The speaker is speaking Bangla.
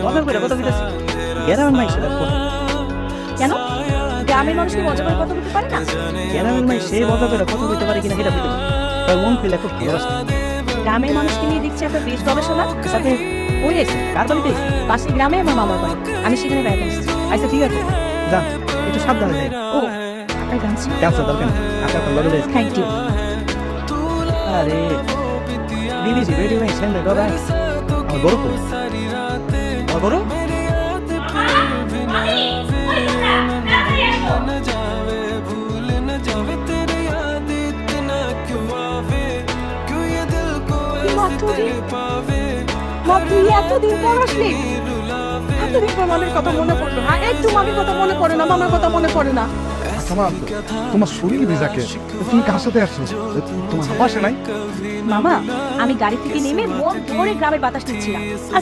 মজা করে কথা বলতেছি গ্রামের মাই সেটা কথা কেন গ্রামের মানুষ কি মজা করে কথা বলতে পারে না? গ্রামের মাই সে মজা করে কথা বলতে পারে কিনা সেটা বুঝতে পারে তার মন খুলে খুব ভালোবাসে গ্রামের মানুষকে নিয়ে দেখছি আপনার বেশ গবেষণা। সাথে ওই এসে কার বাড়িতে এসে? পাশের গ্রামে আমার মামার বাড়ি, আমি সেখানে বেড়াতে আসছি। আচ্ছা ঠিক আছে যা একটু সাবধানে যাই ও আপনার গানছি, ক্যান্সার দরকার নেই আপনার লড়ে রয়েছে থ্যাংক ইউ। আরে বিদেশি বেটি ভাই সেন্ডে গড়াই আমার গরু কো আমার গরু মা তুই এতদিন পর আসলি, এতদিন পর মামির কথা মনে পড়লো। হ্যাঁ একটু মামির কথা মনে পড়ে না, মামার কথা মনে পড়ে না। তোমার তোমার শরীর ভিজাকে তুমি কার সাথে আসছো? তোমার বাসে নাই? মামা আমি গাড়ি থেকে নেমে মন ভরে গ্রামের বাতাস নিচ্ছিলাম, আর